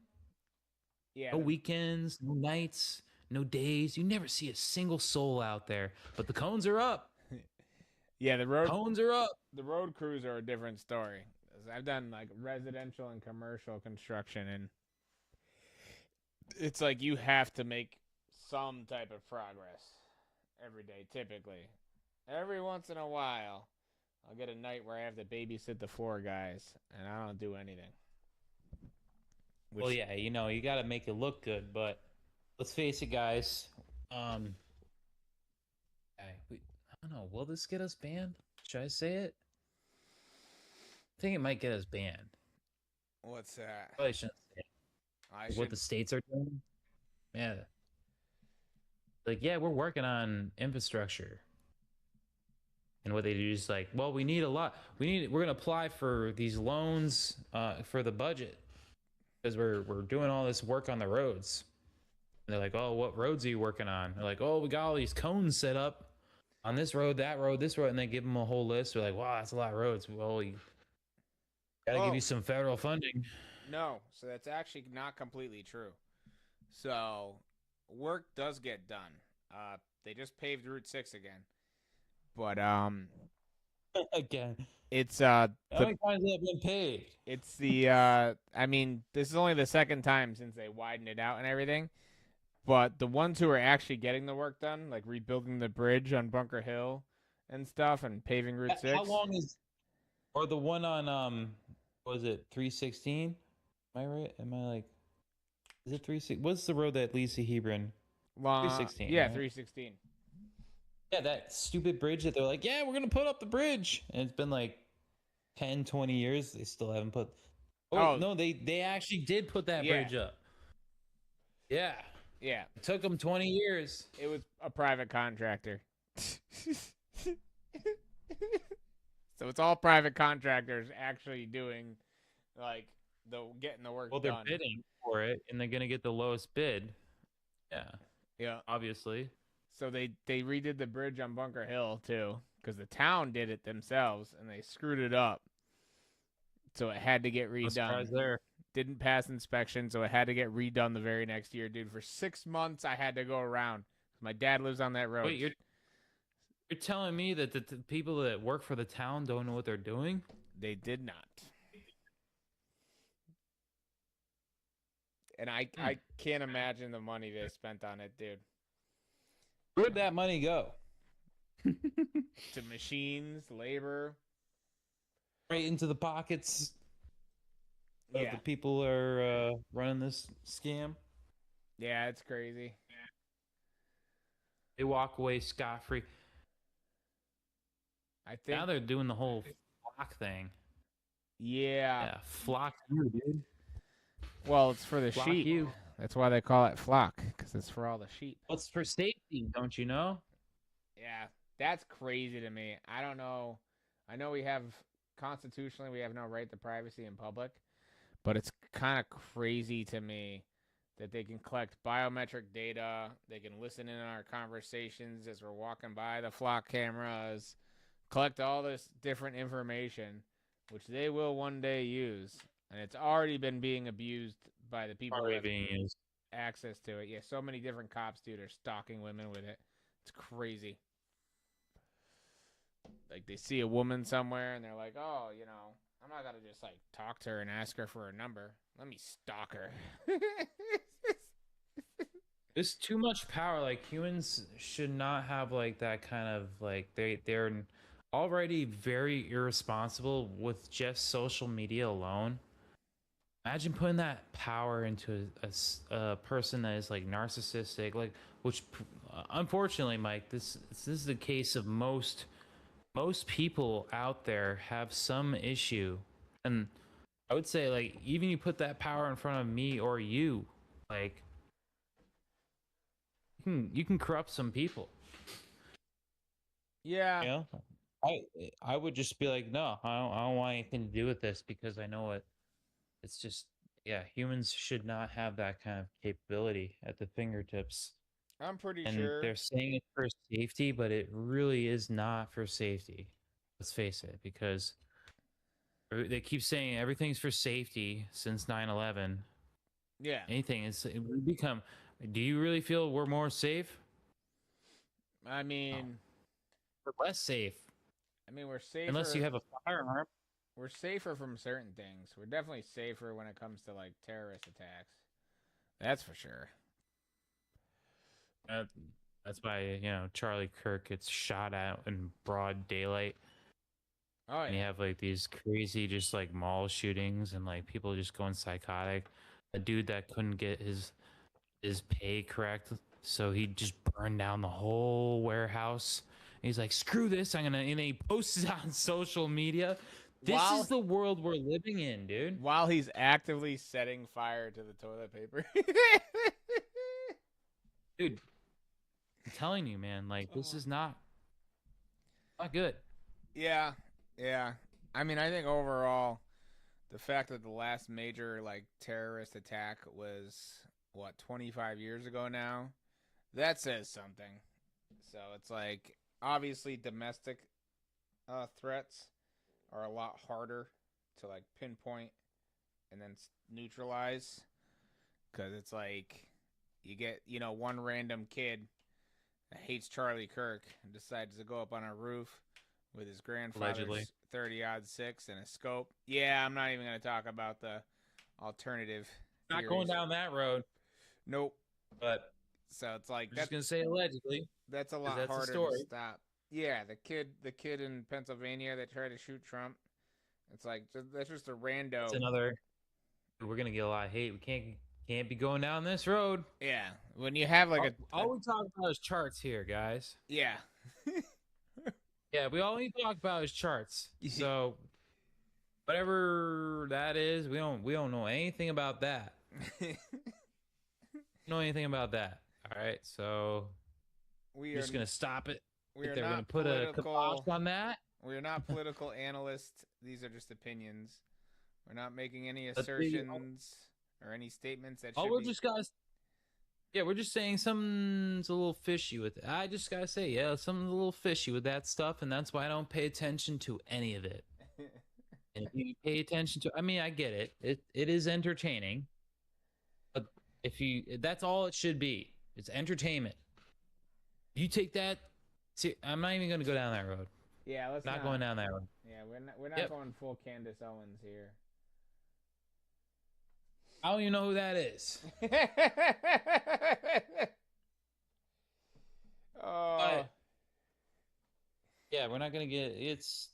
Yeah. No weekends, no nights, no days. You never see a single soul out there. But the cones are up. Yeah, Cones are up. the road crews are a different story. 'Cause I've done like residential and commercial construction, and it's like you have to make some type of progress every day. Typically, every once in a while, I'll get a night where I have to babysit the four guys, and I don't do anything. Which, Well, yeah, you got to make it look good, but let's face it, guys. Um, I don't know. Will this get us banned? Should I say it? I think it might get us banned. what's that? Probably shouldn't say it. I What should. the states are doing? Yeah. Like, yeah, we're working on infrastructure. And what they do is like, well, we need a lot. We're gonna apply for these loans for the budget because we're doing all this work on the roads. And they're like, oh, what roads are you working on? They're like, oh, we got all these cones set up on this road, that road, this road, and they give them a whole list. They're like, wow, that's a lot of roads. Well, you gotta give Oh. you some federal funding. No, so that's actually not completely true. So work does get done. They just paved Route 6 again, but Again, it's how many times have been paid? it's the I mean, this is only the second time since they widened it out and everything. But the ones who are actually getting the work done, like rebuilding the bridge on Bunker Hill and stuff, and paving Route 6. How long is, or the one on what was it 316? Am I right? Am I like, is it 36? What's the road that leads to Hebron? 316, Yeah, right? 316. Yeah, that stupid bridge that they're like, yeah, we're gonna put up the bridge, and it's been like 10, 20 years. They still haven't put. Oh. No, they actually did put that Yeah. bridge up. Yeah, Yeah, it took them 20 years. it was a private contractor. So it's all private contractors actually doing, like, getting the work Well, they're done. bidding for it, and they're gonna get the lowest bid. Yeah, Yeah. obviously. So they redid the bridge on Bunker Hill too, because the town did it themselves and they screwed it up. So it had to get No surprise redone. there. Didn't pass inspection, so it had to get redone the very next year, dude. For 6 months, I had to go around. My dad lives on that road. Wait, you're telling me that the people that work for the town don't know what they're doing? They did not. And I can't imagine the money they spent on it, dude. Where'd that money go? To machines, labor. Right into the pockets of Yeah. the people who are running this scam. Yeah, it's crazy. They walk away scot-free. I think. Now they're doing the whole flock thing. Yeah. Yeah, flock you, dude. Well, it's for the Flock sheep. you. That's why they call it flock, because it's for all the sheep. What's for safety, don't you know? Yeah, that's crazy to me. I don't know. I know we have constitutionally we have no right to privacy in public, but it's kind of crazy to me that they can collect biometric data. They can listen in on our conversations as we're walking by the flock cameras, collect all this different information, which they will one day use. And it's already been being abused by the people who Already have being used. access to it. Yeah, so many different cops, dude, are stalking women with it. It's crazy. Like, they see a woman somewhere and they're like, oh, I'm not going to just, like, talk to her and ask her for her number. Let me stalk her. There's too much power. Like, humans should not have like that kind of like they're already very irresponsible with just social media alone. Imagine putting that power into a person that is like narcissistic, like which unfortunately, Mike, this is the case of most people out there have some issue, and I would say like even you put that power in front of me or you, like you can corrupt some people. Yeah. You know, I would just be like, no, I don't want anything to do with this because I know it. It's just, yeah, humans should not have that kind of capability at the fingertips. I'm pretty And sure. they're saying it's for safety, but it really is not for safety. Let's face it, because they keep saying everything's for safety since 9/11. Yeah. Anything is we become Do you really feel we're more safe? I mean, We're less safe we're unless you safer. have a firearm. We're safer from certain things. We're definitely safer when it comes to like terrorist attacks. That's for sure. Uh, that's why Charlie Kirk gets shot at in broad daylight, Oh and you yeah. have like these crazy just like mall shootings and like people just going psychotic. A dude that couldn't get his pay correct, so he just burned down the whole warehouse. And he's like, "Screw this! I'm gonna," and he posts it on social media. This is While the world we're living in, dude. while he's actively setting fire to the toilet paper. Dude, I'm telling you, man, like this is not good. Yeah, yeah. I think overall, the fact that the last major like terrorist attack was what 25 years ago now, that says something. So it's like obviously domestic threats are a lot harder to like pinpoint and then neutralize because it's like you get one random kid that hates Charlie Kirk and decides to go up on a roof with his Allegedly. grandfather's 30-06 and a scope. Yeah, I'm not even going to talk about the alternative Not going theories. down that road, Nope. but So it's like I'm just gonna say allegedly. that's a lot that's the harder to story. stop. Yeah, the kid in Pennsylvania that tried to shoot Trump. It's like that's just a rando. It's another. We're gonna get a lot of hate. We can't be going down this road. Yeah, when you have like All we talk about is charts here, guys. yeah. Yeah, we all we talk about is charts. So whatever that is, we don't know anything about that. Know anything about that? All right, so we're just gonna stop it. We are They're gonna not put a political. kibosh on that. We are not political analysts. These are just opinions. We're not making any But assertions or any statements that all should we're be. just guys. Yeah, we're just saying something's a little fishy with it. I just gotta say, yeah, something's a little fishy with that stuff, and that's why I don't pay attention to any of it. And if you pay attention to, I get it. It is entertaining, but that's all it should be. It's entertainment. You take that. See, I'm not even gonna go down that road. Yeah, let's not going down that road. Yeah, we're not going full Candace Owens here. I don't even know who that is. Oh. Yeah, we're not gonna get it's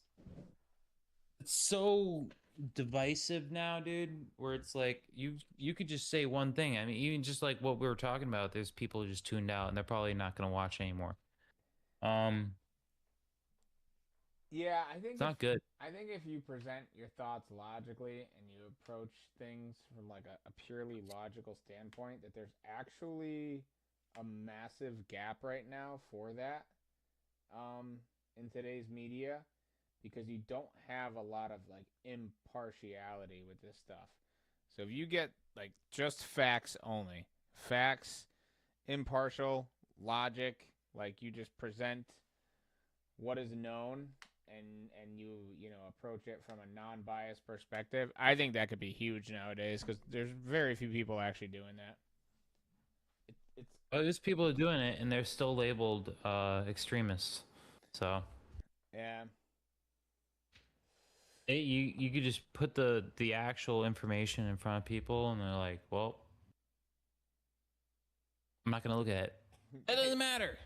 so divisive now, dude, where it's like you could just say one thing. Even just like what we were talking about, there's people who just tuned out and they're probably not gonna watch anymore. Yeah, I think it's not good. I think if you present your thoughts logically and you approach things from like a purely logical standpoint, that there's actually a massive gap right now for that in today's media because you don't have a lot of like impartiality with this stuff. So if you get like just facts only, facts, impartial, logic, like you just present what is known and you approach it from a non-biased perspective, I think that could be huge nowadays because there's very few people actually doing that. There's people doing it and they're still labeled extremists. So yeah, you could just put the actual information in front of people and they're like, well, I'm not gonna look at it. That doesn't matter.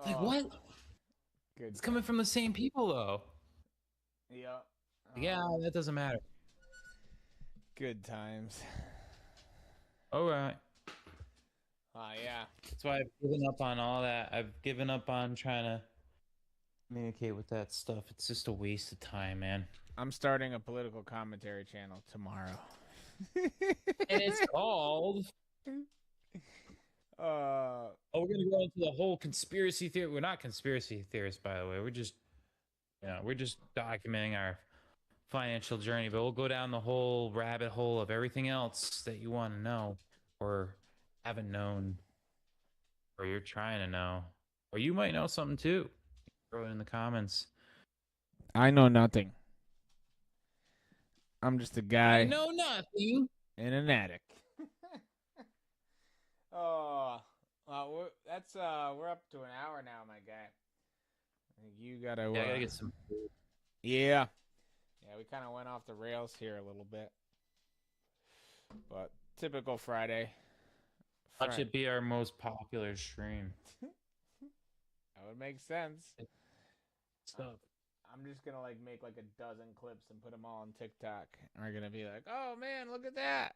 Like what? Good. It's coming from the same people though. Yeah. Yeah, that doesn't matter. Good times. All right. Yeah. That's why I've given up on all that. I've given up on trying to communicate with that stuff. It's just a waste of time, man. I'm starting a political commentary channel tomorrow. And it's called we're gonna go into the whole conspiracy theory. We're not conspiracy theorists, by the way. We're just documenting our financial journey, but we'll go down the whole rabbit hole of everything else that you want to know or haven't known or you're trying to know. Or you might know something too. Throw it in the comments. I know nothing. I'm just a guy. I know nothing. And an addict. Oh, we're up to an hour now, my guy. I think you gotta. Yeah, I gotta get some. Yeah, yeah. We kind of went off the rails here a little bit, but typical Friday. Watch it be our most popular stream. That would make sense. Stuff. I'm just gonna make like a dozen clips and put them all on TikTok. And we're gonna be like, oh man, look at that.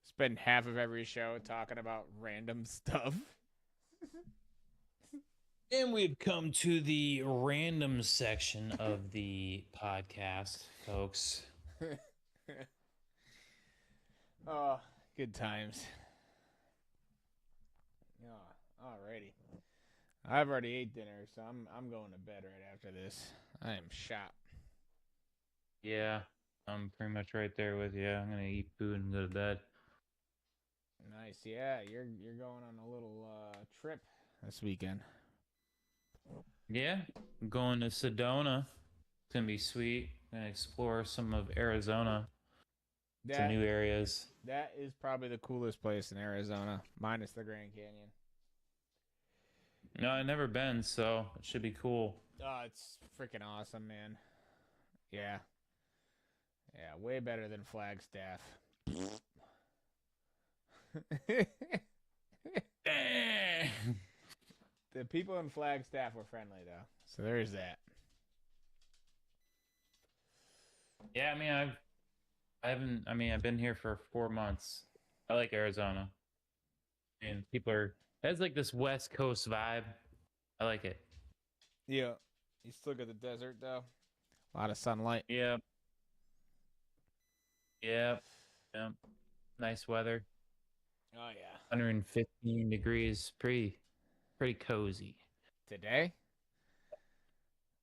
Spend half of every show talking about random stuff. And we've come to the random section of the podcast, folks. Oh, good times. Oh, alrighty. I've already ate dinner, so I'm going to bed right after this. I am shot. Yeah, I'm pretty much right there with you. I'm gonna eat food and go to bed. Nice. Yeah, you're going on a little trip this weekend. Yeah, I'm going to Sedona. It's gonna be sweet. I'm gonna explore some of Arizona. Some new areas. That is probably the coolest place in Arizona, minus the Grand Canyon. No, I've never been, so it should be cool. Oh, it's freaking awesome, man. Yeah. Yeah, way better than Flagstaff. The people in Flagstaff were friendly, though. So there's that. Yeah, I mean, I've been here for 4 months. I like Arizona. And people has like this West Coast vibe. I like it. Yeah. You still got the desert, though. A lot of sunlight. Yeah. Yeah. Yeah. Nice weather. Oh, yeah. 115 degrees. Pretty cozy. Today?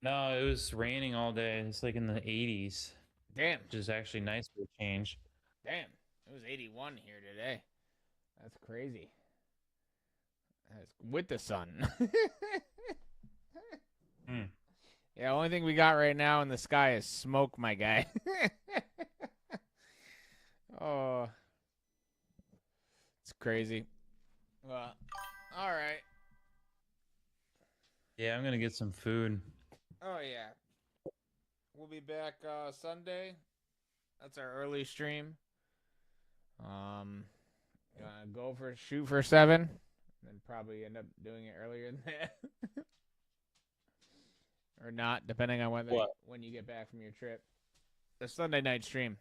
No, it was raining all day. It's like in the 80s. Damn. Which is actually nice for a change. Damn. It was 81 here today. That's crazy. That's with the sun. Yeah, only thing we got right now in the sky is smoke, my guy. Oh. It's crazy. Well, all right. Yeah, I'm going to get some food. Oh, yeah. We'll be back Sunday. That's our early stream. Shoot for 7, and probably end up doing it earlier than that, or not, depending on when you get back from your trip. The Sunday night stream.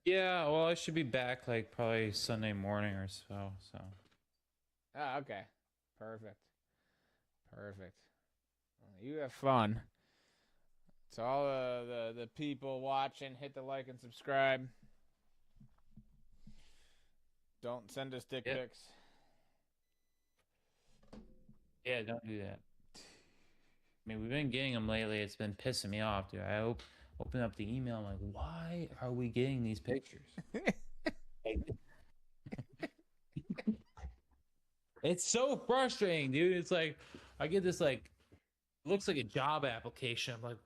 Yeah, well, I should be back like probably Sunday morning or so. Ah, okay. Perfect. Well, you have fun. To all the people watching, hit the like and subscribe. Don't send us dick pics. Yeah, don't do that. I mean, we've been getting them lately. It's been pissing me off, dude. I open up the email. I'm like, why are we getting these pictures? It's so frustrating, dude. It's like I get this looks like a job application. I'm like,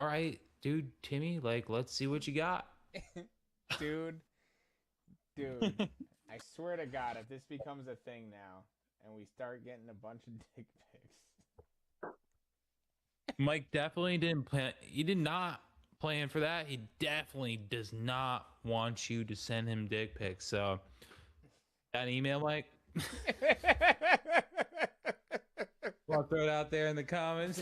all right, dude, Timmy, let's see what you got. Dude, I swear to God, if this becomes a thing now and we start getting a bunch of dick pics. Mike definitely didn't plan. He did not plan for that. He definitely does not want you to send him dick pics. So that email, Mike. I'll throw it out there in the comments.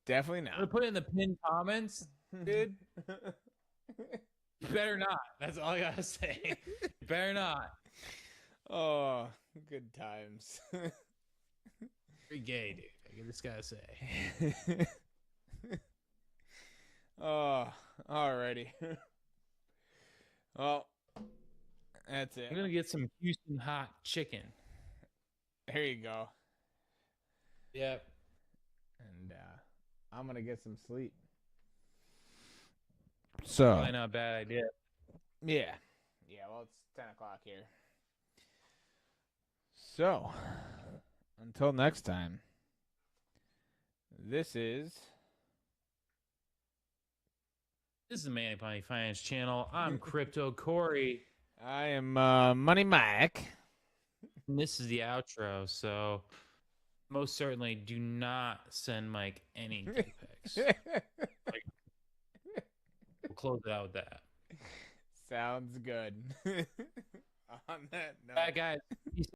Definitely not. I'm gonna put it in the pinned comments, dude. Better not. That's all I gotta say. Better not. Oh, good times. Pretty gay, dude. I just gotta say. Oh, alrighty. Well, that's it. I'm gonna get some Houston hot chicken. There you go. Yep. And I'm gonna get some sleep. So probably not a bad idea. Yeah. Well, it's 10 o'clock here. So until next time, this is This is the Manny Pony Finance Channel. I'm Crypto Corey. I am Money Mike. And this is the outro. So, most certainly, do not send Mike any dick pics. We'll close it out with that. Sounds good. On that note. Bye, guys. Peace